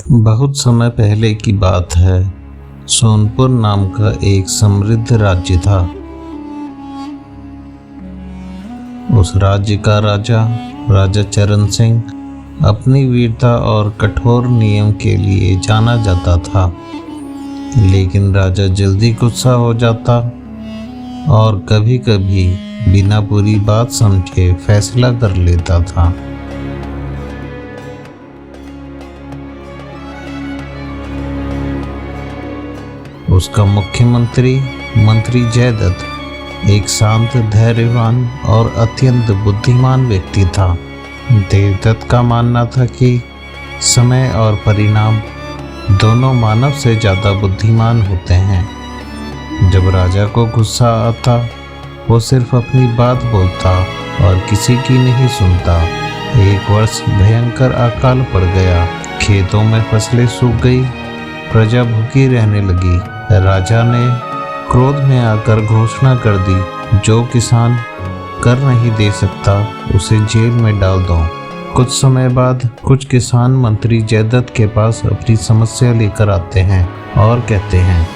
बहुत समय पहले की बात है। सोनपुर नाम का एक समृद्ध राज्य था। उस राज्य का राजा चरण सिंह अपनी वीरता और कठोर नियम के लिए जाना जाता था। लेकिन राजा जल्दी गुस्सा हो जाता और कभी कभी बिना बुरी बात समझे फैसला कर लेता था। उसका मंत्री जयदत्त एक शांत, धैर्यवान और अत्यंत बुद्धिमान व्यक्ति था। देवदत्त का मानना था कि समय और परिणाम दोनों मानव से ज़्यादा बुद्धिमान होते हैं। जब राजा को गुस्सा आता, वो सिर्फ अपनी बात बोलता और किसी की नहीं सुनता। एक वर्ष भयंकर अकाल पड़ गया। खेतों में फसलें सूख गई, प्रजा भूखी रहने लगी। राजा ने क्रोध में आकर घोषणा कर दी, जो किसान कर नहीं दे सकता उसे जेल में डाल दो। कुछ समय बाद कुछ किसान मंत्री जयदत्त के पास अपनी समस्या लेकर आते हैं और कहते हैं,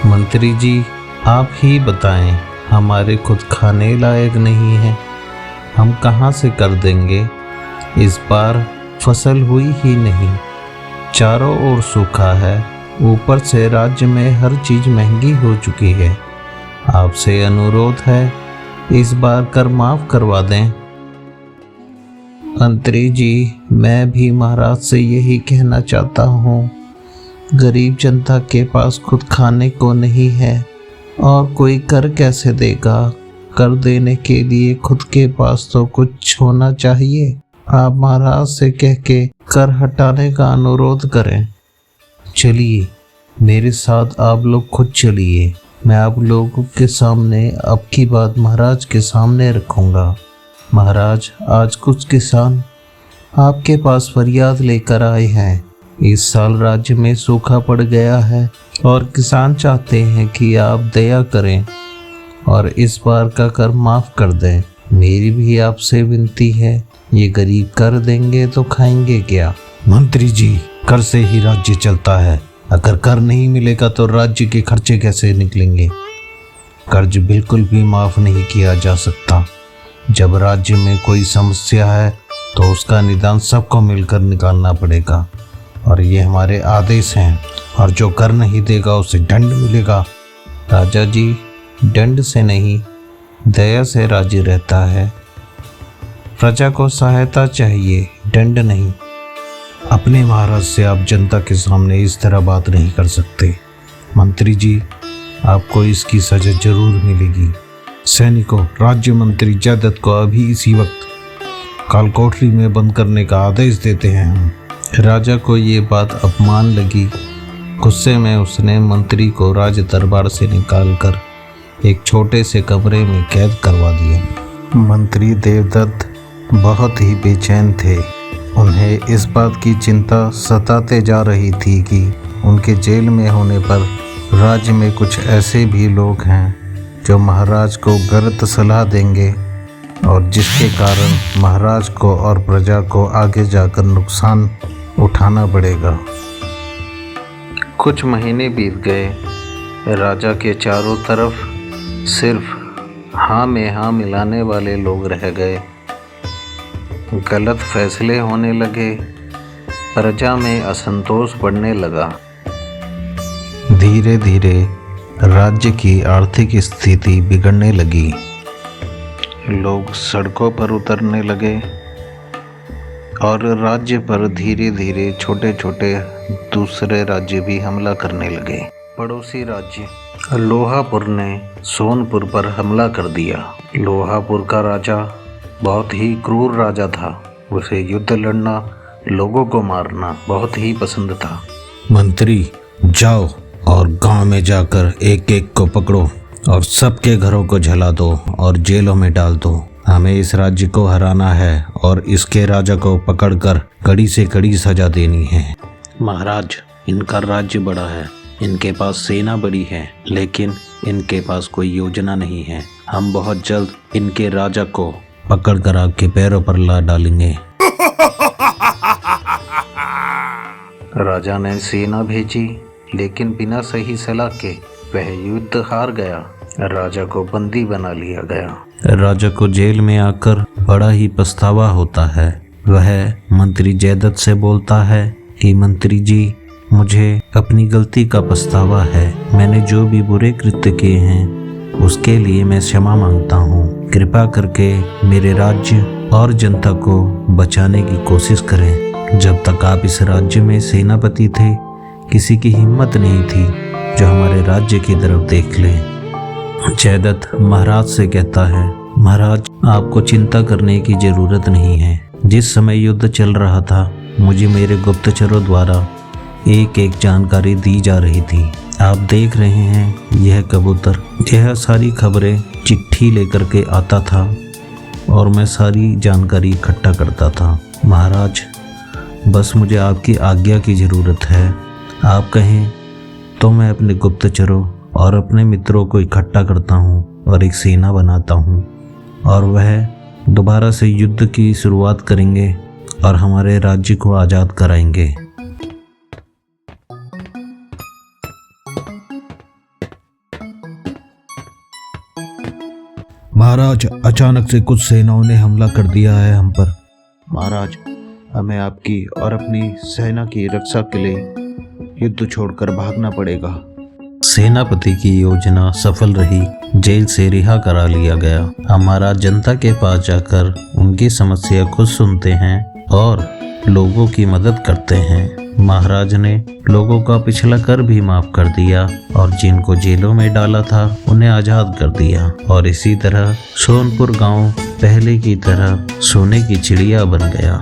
मंत्री जी, आप ही बताएं, हमारे खुद खाने लायक नहीं है, हम कहाँ से कर देंगे। इस बार फसल हुई ही नहीं, चारों ओर सूखा है, ऊपर से राज्य में हर चीज महंगी हो चुकी है। आपसे अनुरोध है, इस बार कर माफ करवा दें। मंत्री जी, मैं भी महाराज से यही कहना चाहता हूँ। गरीब जनता के पास खुद खाने को नहीं है और कोई कर कैसे देगा। कर देने के लिए खुद के पास तो कुछ होना चाहिए। आप महाराज से कह के कर हटाने का अनुरोध करें। चलिए, मेरे साथ आप लोग खुद चलिए। मैं आप लोगों के सामने अब की बात महाराज के सामने रखूंगा। महाराज, आज कुछ किसान आपके पास फरियाद लेकर आए हैं। इस साल राज्य में सूखा पड़ गया है और किसान चाहते हैं कि आप दया करें और इस बार का कर माफ कर दें। मेरी भी आपसे विनती है, ये गरीब कर देंगे तो खाएंगे क्या। मंत्री जी, कर से ही राज्य चलता है। अगर कर नहीं मिलेगा तो राज्य के खर्चे कैसे निकलेंगे। कर्ज बिल्कुल भी माफ नहीं किया जा सकता। जब राज्य में कोई समस्या है तो उसका निदान सबको मिलकर निकालना पड़ेगा और ये हमारे आदेश हैं। और जो कर नहीं देगा उसे दंड मिलेगा। राजा जी, दंड से नहीं, दया से राज्य रहता है। प्रजा को सहायता चाहिए, दंड नहीं। अपने महाराज से आप जनता के सामने इस तरह बात नहीं कर सकते। मंत्री जी, आपको इसकी सजा जरूर मिलेगी। सैनिकों, राज्य मंत्री जयदत्त को अभी इसी वक्त काल कोठरी में बंद करने का आदेश देते हैं हम। राजा को ये बात अपमान लगी। गुस्से में उसने मंत्री को राज दरबार से निकालकर एक छोटे से कमरे में कैद करवा दिया। मंत्री देवदत्त बहुत ही बेचैन थे। उन्हें इस बात की चिंता सताते जा रही थी कि उनके जेल में होने पर राज्य में कुछ ऐसे भी लोग हैं जो महाराज को गलत सलाह देंगे और जिसके कारण महाराज को और प्रजा को आगे जाकर नुकसान उठाना पड़ेगा। कुछ महीने बीत गए। राजा के चारों तरफ सिर्फ हाँ में हाँ मिलाने वाले लोग रह गए। गलत फैसले होने लगे। प्रजा में असंतोष बढ़ने लगा। धीरे धीरे राज्य की आर्थिक स्थिति बिगड़ने लगी। लोग सड़कों पर उतरने लगे और राज्य पर धीरे धीरे छोटे छोटे दूसरे राज्य भी हमला करने लगे। पड़ोसी राज्य लोहापुर ने सोनपुर पर हमला कर दिया। लोहापुर का राजा बहुत ही क्रूर राजा था। उसे युद्ध लड़ना, लोगों को मारना बहुत ही पसंद था। मंत्री, जाओ और गांव में जाकर एक एक को पकड़ो और सबके घरों को जला दो और जेलों में डाल दो। हमें इस राज्य को हराना है और इसके राजा को पकड़कर कड़ी से कड़ी सजा देनी है। महाराज, इनका राज्य बड़ा है, इनके पास सेना बड़ी है, लेकिन इनके पास कोई योजना नहीं है। हम बहुत जल्द इनके राजा को पकड़कर आपके पैरों पर ला डालेंगे। राजा ने सेना भेजी, लेकिन बिना सही सलाह के वह युद्ध हार गया। राजा को बंदी बना लिया गया। राजा को जेल में आकर बड़ा ही पछतावा होता है। वह मंत्री जयदत्त से बोलता है कि मंत्री जी, मुझे अपनी गलती का पछतावा है। मैंने जो भी बुरे कृत्य किए हैं उसके लिए मैं क्षमा मांगता हूँ। कृपा करके मेरे राज्य और जनता को बचाने की कोशिश करें। जब तक आप इस राज्य में सेनापति थे, किसी की हिम्मत नहीं थी जो हमारे राज्य की तरफ देख ले। जयदत्त महाराज से कहता है, महाराज, आपको चिंता करने की जरूरत नहीं है। जिस समय युद्ध चल रहा था, मुझे मेरे गुप्तचरों द्वारा एक एक जानकारी दी जा रही थी। आप देख रहे हैं, यह कबूतर यह सारी खबरें चिट्ठी लेकर के आता था और मैं सारी जानकारी इकट्ठा करता था। महाराज, बस मुझे आपकी आज्ञा की ज़रूरत है। आप कहें तो मैं अपने गुप्तचरों और अपने मित्रों को इकट्ठा करता हूँ और एक सेना बनाता हूँ और वह दोबारा से युद्ध की शुरुआत करेंगे और हमारे राज्य को आज़ाद कराएंगे। महाराज, अचानक से कुछ सेनाओं ने हमला कर दिया है हम पर। महाराज, हमें आपकी और अपनी सेना की रक्षा के लिए युद्ध छोड़कर भागना पड़ेगा। सेनापति की योजना सफल रही। जेल से रिहा करा लिया गया। हमारा जनता के पास जाकर उनकी समस्या खुद सुनते हैं और लोगों की मदद करते हैं। महाराज ने लोगों का पिछला कर भी माफ कर दिया और जिनको जेलों में डाला था उन्हें आज़ाद कर दिया। और इसी तरह सोनपुर गांव पहले की तरह सोने की चिड़िया बन गया।